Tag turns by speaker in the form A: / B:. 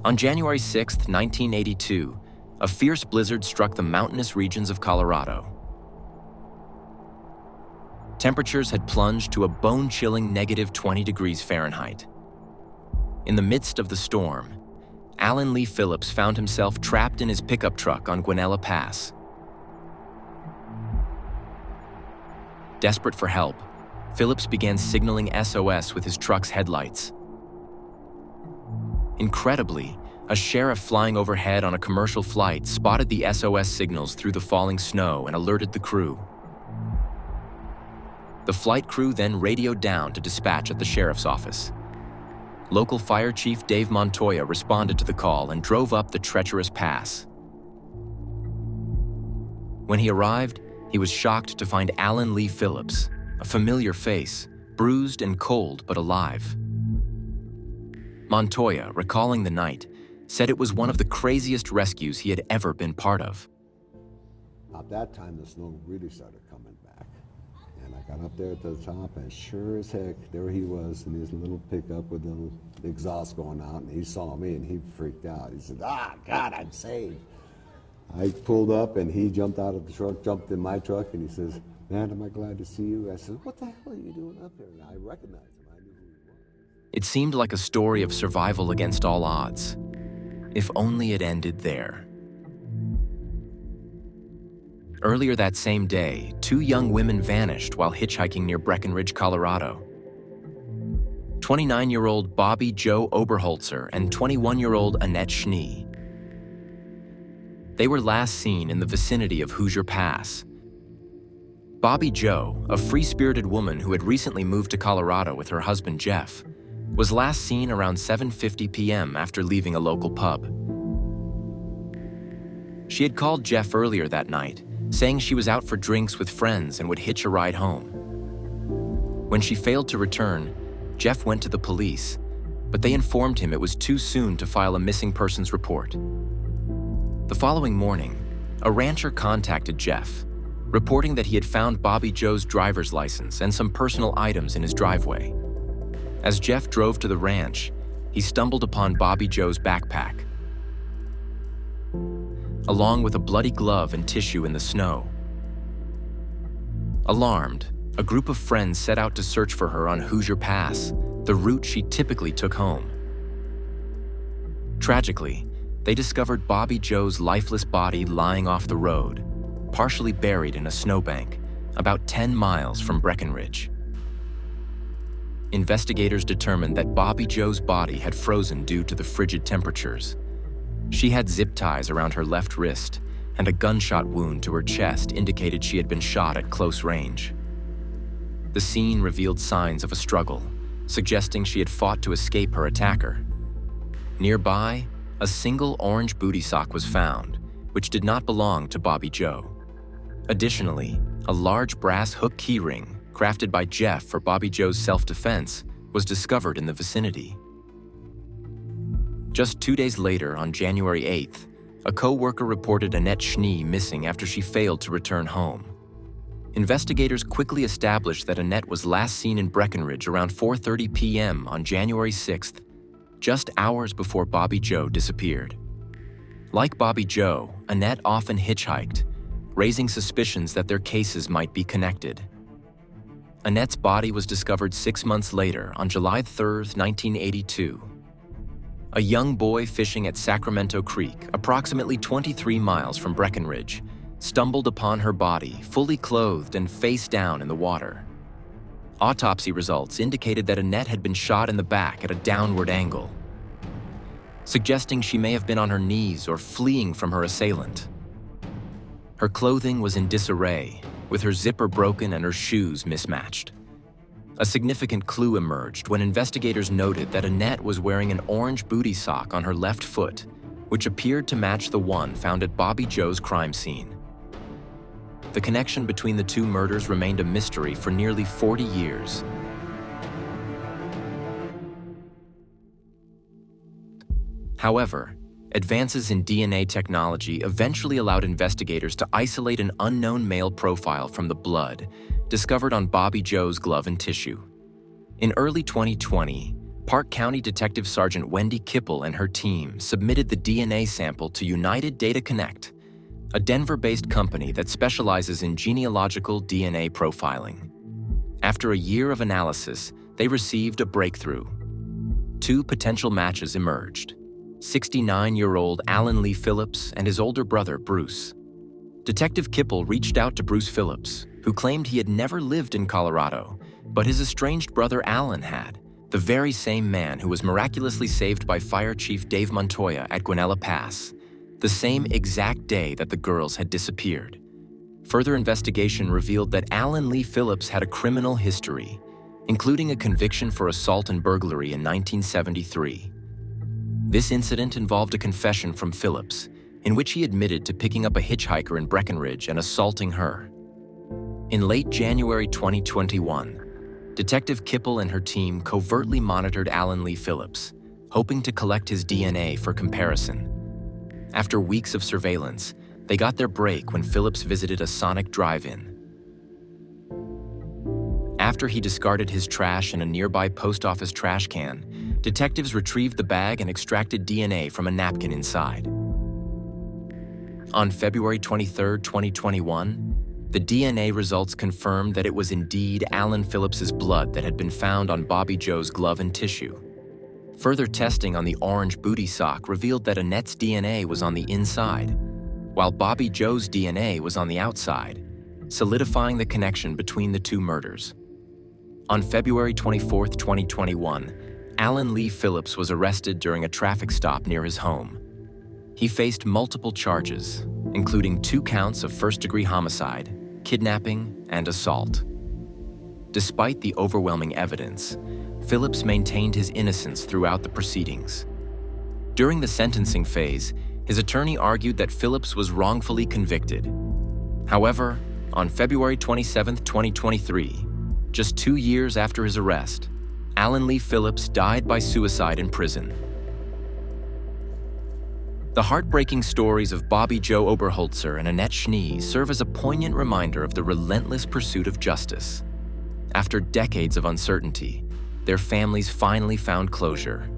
A: On January 6, 1982, a fierce blizzard struck the mountainous regions of Colorado. Temperatures had plunged to a bone-chilling -20 degrees Fahrenheit. In the midst of the storm, Alan Lee Phillips found himself trapped in his pickup truck on Guanella Pass. Desperate for help, Phillips began signaling SOS with his truck's headlights. Incredibly, a sheriff flying overhead on a commercial flight spotted the SOS signals through the falling snow and alerted the crew. The flight crew then radioed down to dispatch at the sheriff's office. Local Fire Chief Dave Montoya responded to the call and drove up the treacherous pass. When he arrived, he was shocked to find Alan Lee Phillips, a familiar face, bruised and cold but alive. Montoya, recalling the night, said it was one of the craziest rescues he had ever been part of.
B: At that time, the snow really started coming back. And I got up there to the top, and sure as heck, there he was in his little pickup with the exhaust going out, and he saw me, and he freaked out. He said, "Ah, God, I'm saved." I pulled up, and he jumped out of the truck, jumped in my truck, and he says, "Man, am I glad to see you." I said, "What the hell are you doing up there?" And I recognized him. I knew who he was.
A: It seemed like a story of survival against all odds. If only it ended there. Earlier that same day, 2 young women vanished while hitchhiking near Breckenridge, Colorado. 29-year-old Bobby Joe Oberholzer and 21-year-old Annette Schnee. They were last seen in the vicinity of Hoosier Pass. Bobby Joe, a free-spirited woman who had recently moved to Colorado with her husband Jeff, was last seen around 7:50 p.m. after leaving a local pub. She had called Jeff earlier that night, saying she was out for drinks with friends and would hitch a ride home. When she failed to return, Jeff went to the police, but they informed him it was too soon to file a missing persons report. The following morning, a rancher contacted Jeff, reporting that he had found Bobby Joe's driver's license and some personal items in his driveway. As Jeff drove to the ranch, he stumbled upon Bobby Joe's backpack, along with a bloody glove and tissue in the snow. Alarmed, a group of friends set out to search for her on Hoosier Pass, the route she typically took home. Tragically, they discovered Bobby Joe's lifeless body lying off the road, partially buried in a snowbank, about 10 miles from Breckenridge. Investigators determined that Bobby Joe's body had frozen due to the frigid temperatures. She had zip ties around her left wrist, and a gunshot wound to her chest indicated she had been shot at close range. The scene revealed signs of a struggle, suggesting she had fought to escape her attacker. Nearby, a single orange booty sock was found, which did not belong to Bobby Joe. Additionally, a large brass hook keyring, crafted by Jeff for Bobby Joe's self-defense, was discovered in the vicinity. Just 2 days later, on January 8th, a co-worker reported Annette Schnee missing after she failed to return home. Investigators quickly established that Annette was last seen in Breckenridge around 4:30 p.m. on January 6th, just hours before Bobby Joe disappeared. Like Bobby Joe, Annette often hitchhiked, raising suspicions that their cases might be connected. Annette's body was discovered 6 months later, on July 3, 1982. A young boy fishing at Sacramento Creek, approximately 23 miles from Breckenridge, stumbled upon her body, fully clothed and face down in the water. Autopsy results indicated that Annette had been shot in the back at a downward angle, suggesting she may have been on her knees or fleeing from her assailant. Her clothing was in disarray, with her zipper broken and her shoes mismatched. A significant clue emerged when investigators noted that Annette was wearing an orange booty sock on her left foot, which appeared to match the one found at Bobby Joe's crime scene. The connection between the two murders remained a mystery for nearly 40 years. However, advances in DNA technology eventually allowed investigators to isolate an unknown male profile from the blood discovered on Bobby Joe's glove and tissue. In early 2020, Park County Detective Sergeant Wendy Kipple and her team submitted the DNA sample to United Data Connect, a Denver-based company that specializes in genealogical DNA profiling. After a year of analysis, they received a breakthrough. 2 potential matches emerged: 69-year-old Alan Lee Phillips and his older brother, Bruce. Detective Kipple reached out to Bruce Phillips, who claimed he had never lived in Colorado, but his estranged brother Alan had, the very same man who was miraculously saved by Fire Chief Dave Montoya at Guanella Pass, the same exact day that the girls had disappeared. Further investigation revealed that Alan Lee Phillips had a criminal history, including a conviction for assault and burglary in 1973. This incident involved a confession from Phillips, in which he admitted to picking up a hitchhiker in Breckenridge and assaulting her. In late January 2021, Detective Kipple and her team covertly monitored Alan Lee Phillips, hoping to collect his DNA for comparison. After weeks of surveillance, they got their break when Phillips visited a Sonic drive-in. After he discarded his trash in a nearby post office trash can, detectives retrieved the bag and extracted DNA from a napkin inside. On February 23, 2021, the DNA results confirmed that it was indeed Alan Phillips's blood that had been found on Bobby Joe's glove and tissue. Further testing on the orange booty sock revealed that Annette's DNA was on the inside, while Bobby Joe's DNA was on the outside, solidifying the connection between the 2 murders. On February 24, 2021, Alan Lee Phillips was arrested during a traffic stop near his home. He faced multiple charges, including 2 counts of first-degree homicide, kidnapping, and assault. Despite the overwhelming evidence, Phillips maintained his innocence throughout the proceedings. During the sentencing phase, his attorney argued that Phillips was wrongfully convicted. However, on February 27, 2023, just 2 years after his arrest, Alan Lee Phillips died by suicide in prison. The heartbreaking stories of Bobby Joe Oberholzer and Annette Schnee serve as a poignant reminder of the relentless pursuit of justice. After decades of uncertainty, their families finally found closure,